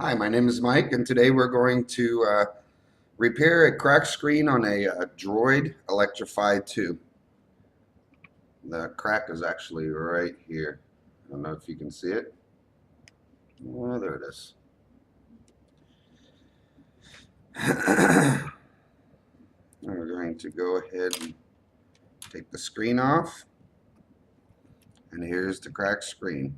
Hi, my name is Mike, and today we're going to repair a cracked screen on a Droid Electrify 2. The crack is actually right here. I don't know if you can see it. Oh, there it is. We're going to go ahead and take the screen off, and here's the cracked screen.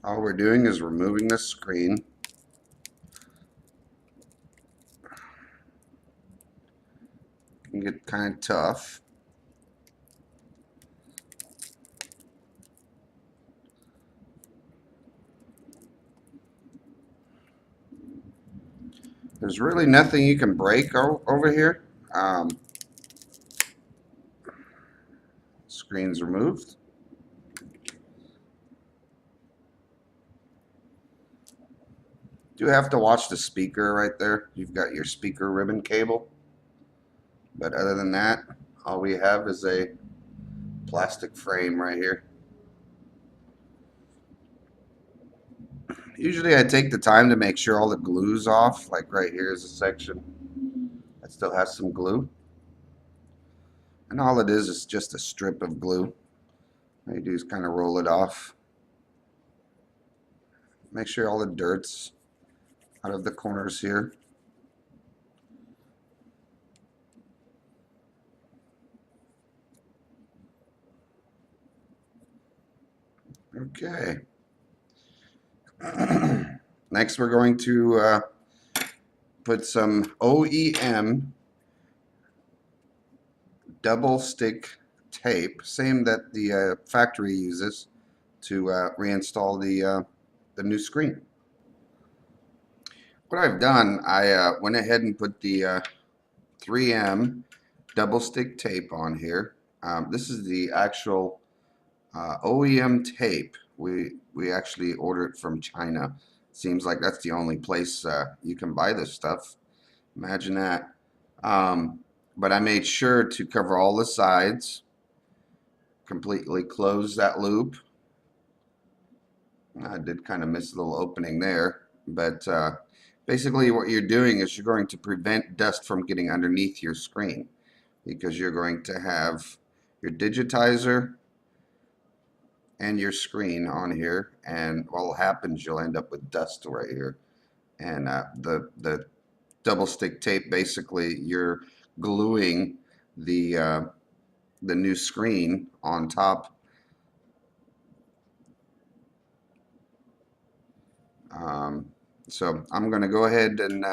All we're doing is removing the screen. It can get kind of tough. There's really nothing you can break over here. Screen's removed. Do have to watch the speaker right there. You've got your speaker ribbon cable. But other than that, all we have is a plastic frame right here. Usually I take the time to make sure all the glue's off. Like right here is a section that still has some glue. And all it is just a strip of glue. All you do is kind of roll it off. Make sure all the dirt's out of the corners here. Okay. Next we're going to put some OEM double stick tape, same that the factory uses, to reinstall the new screen. What I've done, I went ahead and put the 3M double stick tape on here. This is the actual OEM tape. We actually order it from China. Seems like that's the only place you can buy this stuff. Imagine that. But I made sure to cover all the sides, completely close that loop. I did kind of miss a little opening there, but basically what you're doing is you're going to prevent dust from getting underneath your screen, because you're going to have your digitizer and your screen on here, and what happens, you'll end up with dust right here. And the double stick tape, basically you're gluing the new screen on top. So I'm going to go ahead and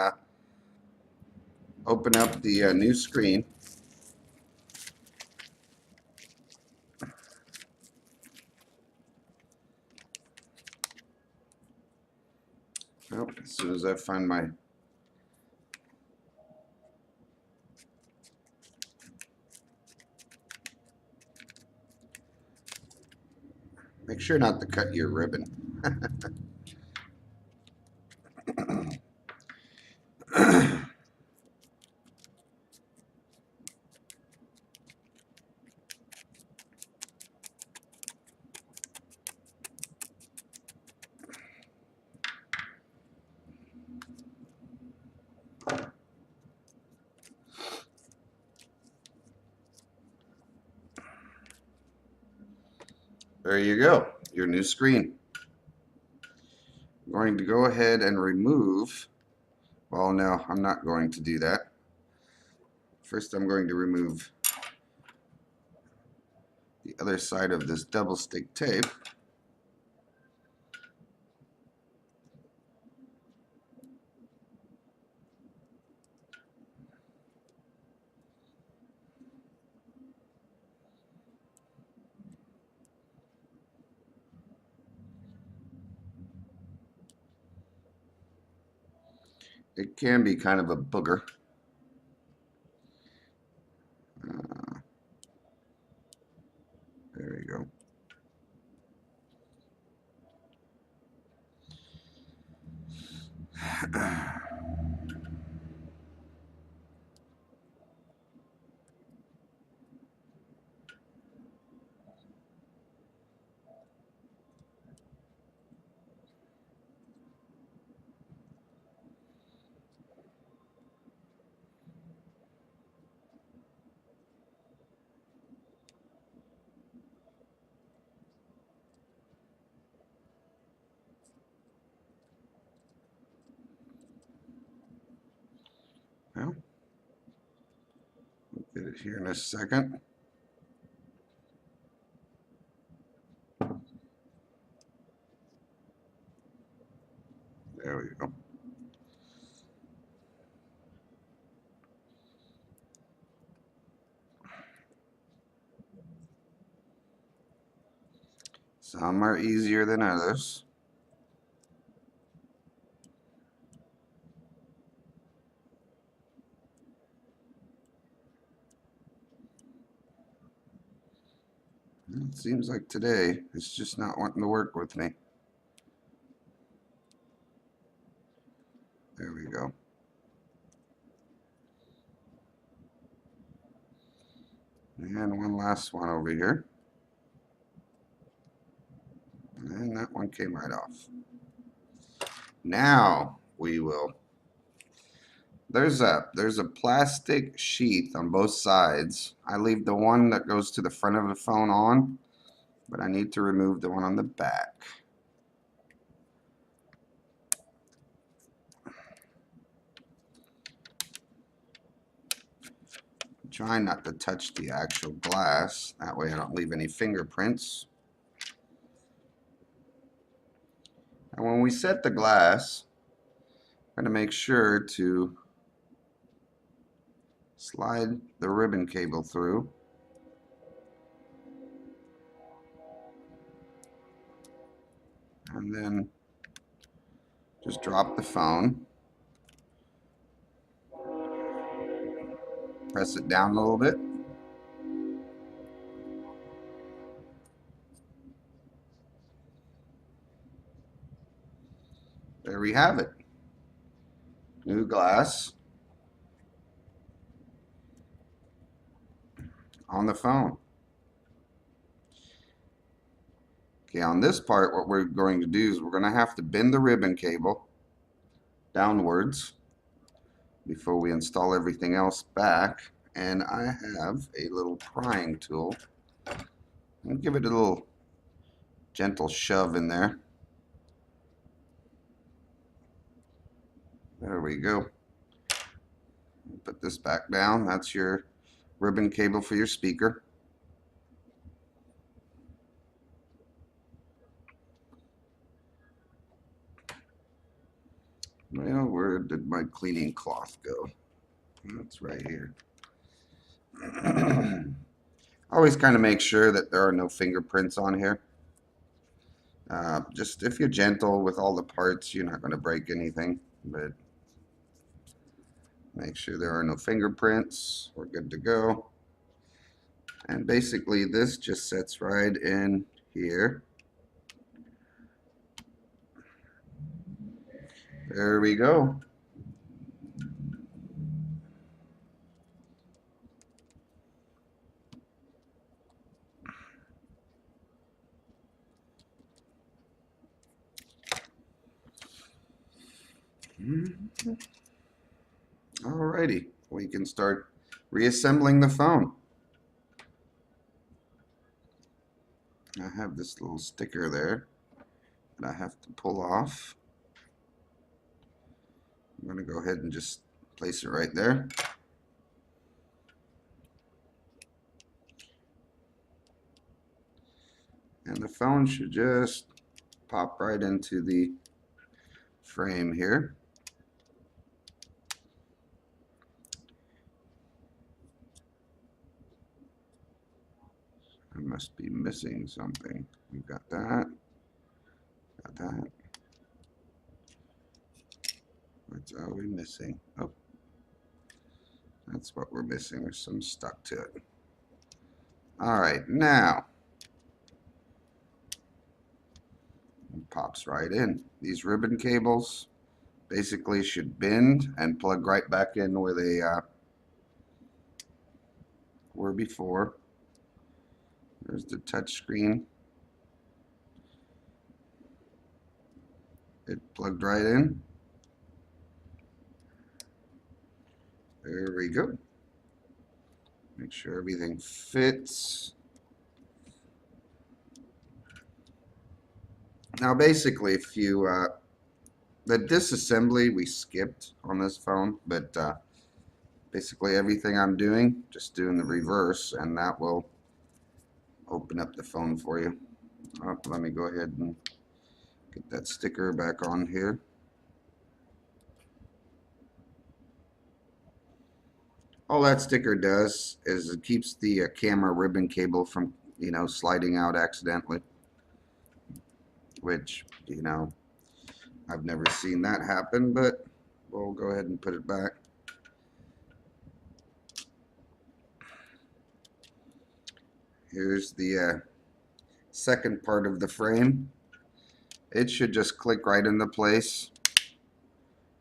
open up the new screen. Oh, as soon as I find my make sure not to cut your ribbon. There you go, your new screen. I'm going to go ahead and remove, well, no, I'm not going to do that. First, I'm going to remove the other side of this double stick tape. It can be kind of a booger. There you go. Well, we'll get it here in a second. There we go. Some are easier than others. It seems like today it's just not wanting to work with me. There we go. And one last one over here. And that one came right off. Now we will. There's a plastic sheath on both sides. I leave the one that goes to the front of the phone on, but I need to remove the one on the back. I'm trying not to touch the actual glass. That way I don't leave any fingerprints. And when we set the glass, I'm going to make sure to slide the ribbon cable through. And then just drop the phone. Press it down a little bit. There we have it. New glass on the phone. Okay, on this part, what we're going to do is we're going to have to bend the ribbon cable downwards before we install everything else back. And I have a little prying tool. I'll give it a little gentle shove in there. There we go. Put this back down. That's your ribbon cable for your speaker. Well, where did my cleaning cloth go? That's right here. Always kind of make sure that there are no fingerprints on here. Just if you're gentle with all the parts, you're not going to break anything, but make sure there are no fingerprints. We're good to go. And basically this just sets right in here. There we go. Alrighty, we can start reassembling the phone. I have this little sticker there that I have to pull off. I'm going to go ahead and just place it right there. And the phone should just pop right into the frame here. I must be missing something. We've got that. Got that. What are we missing? Oh, that's what we're missing. There's some stuck to it. All right, now it pops right in. These ribbon cables basically should bend and plug right back in where they were before. There's the touch screen. It plugged right in. There we go. Make sure everything fits. Now basically, if you the disassembly we skipped on this phone, but basically everything I'm doing, just doing the reverse, and that will open up the phone for you. Let me go ahead and get that sticker back on here. All that sticker does is it keeps the camera ribbon cable from, sliding out accidentally, which, I've never seen that happen, but we'll go ahead and put it back. Here's the second part of the frame. It should just click right into place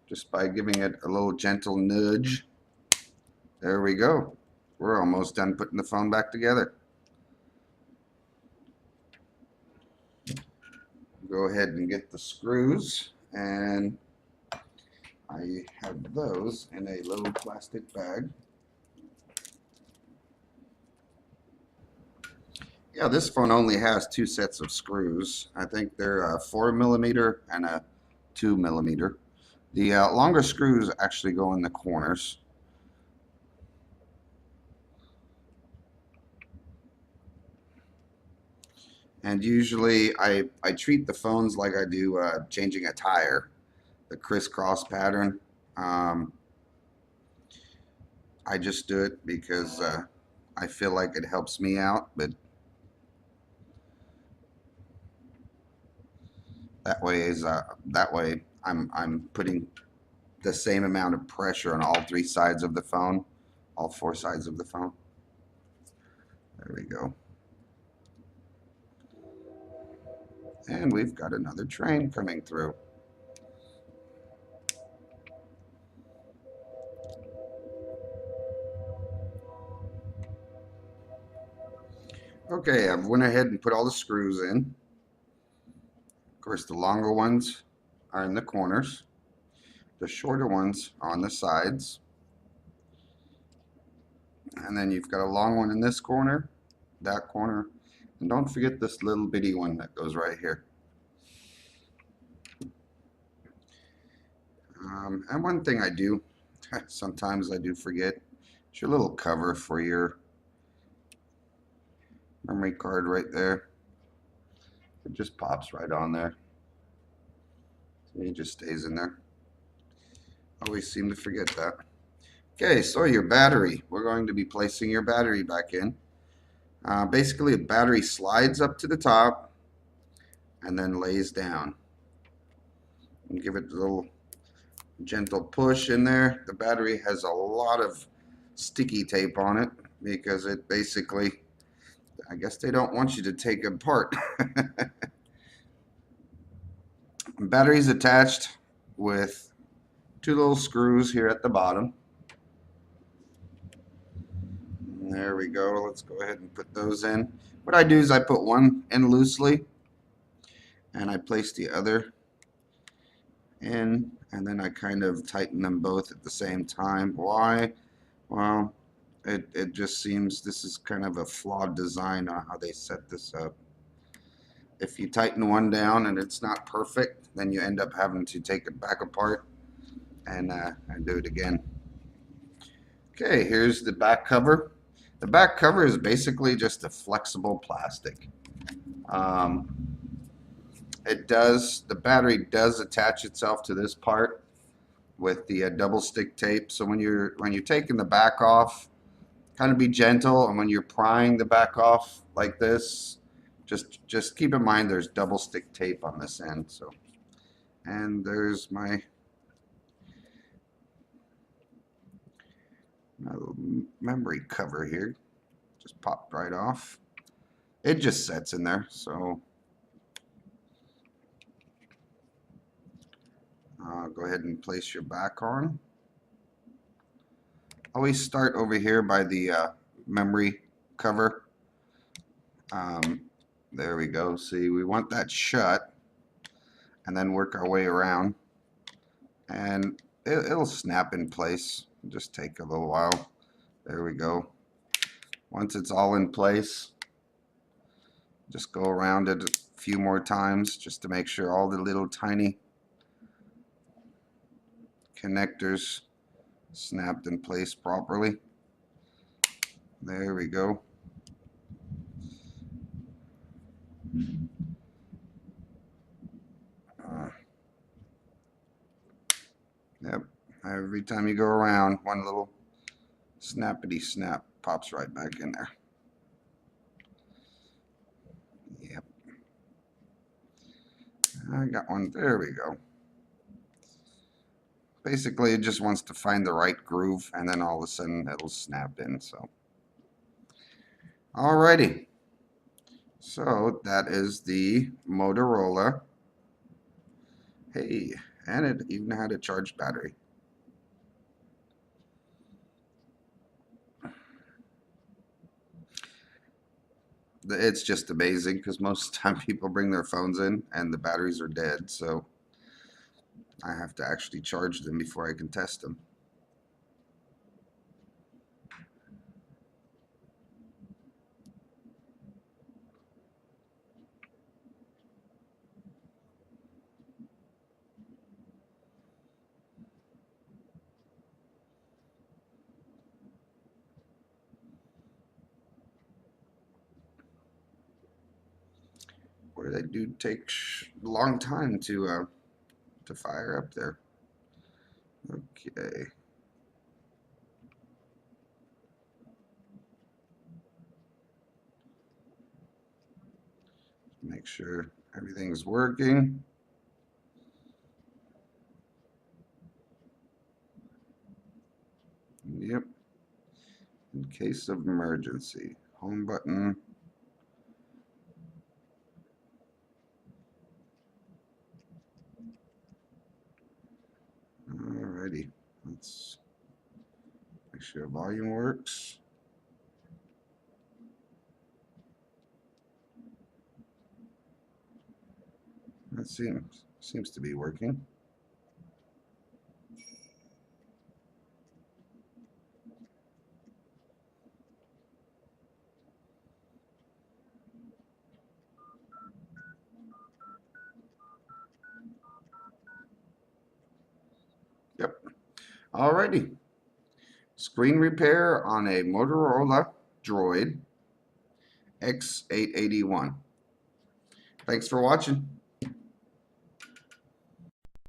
just by giving it a little gentle nudge. There we go. We're almost done putting the phone back together. Go ahead and get the screws, and I have those in a little plastic bag. Yeah, this phone only has 2 sets of screws. I think they're a 4mm and a 2mm. The longer screws actually go in the corners. And usually I treat the phones like I do changing a tire, the crisscross pattern. I just do it because I feel like it helps me out, but that way I'm putting the same amount of pressure on all 3 sides of the phone, all 4 sides of the phone. There we go. And we've got another train coming through. Okay, I've went ahead and put all the screws in. Of course, the longer ones are in the corners. The shorter ones are on the sides. And then you've got a long one in this corner, that corner, and don't forget this little bitty one that goes right here. And one thing I do, sometimes I do forget, is your little cover for your memory card right there. It just pops right on there. It just stays in there. Always seem to forget that. Okay, so your battery. We're going to be placing your battery back in. Basically, the battery slides up to the top and then lays down. And give it a little gentle push in there. The battery has a lot of sticky tape on it because it basically, I guess they don't want you to take it apart. Battery's attached with 2 little screws here at the bottom. There we go. Let's go ahead and put those in. What I do is I put one in loosely and I place the other in, and then I kind of tighten them both at the same time. Why? Well, it just seems this is kind of a flawed design on how they set this up. If you tighten one down and it's not perfect, then you end up having to take it back apart and do it again. Okay, here's the back cover. The back cover is basically just a flexible plastic. The battery does attach itself to this part with the double stick tape. So when you're taking the back off, kind of be gentle, and when you're prying the back off like this, just keep in mind there's double stick tape on this end. So, and there's my little memory cover here. Just popped right off. It just sets in there. So go ahead and place your back on. Always start over here by the memory cover. There we go. See, we want that shut, and then work our way around, and it'll snap in place. Just take a little while. There we go. Once it's all in place, just go around it a few more times just to make sure all the little tiny connectors snapped in place properly. There we go. Yep. Every time you go around, one little snappity snap pops right back in there. Yep. I got one. There we go. Basically, it just wants to find the right groove, and then all of a sudden it'll snap in. So, alrighty. So that is the Motorola. Hey, and it even had a charged battery. It's just amazing because most of the time people bring their phones in and the batteries are dead. So I have to actually charge them before I can test them. Where they do take a long time to fire up there. Okay. Make sure everything's working. Yep. In case of emergency, home button. Alrighty, let's make sure volume works. That seems to be working. Yep. Alrighty. Screen repair on a Motorola Droid X881. Thanks for watching.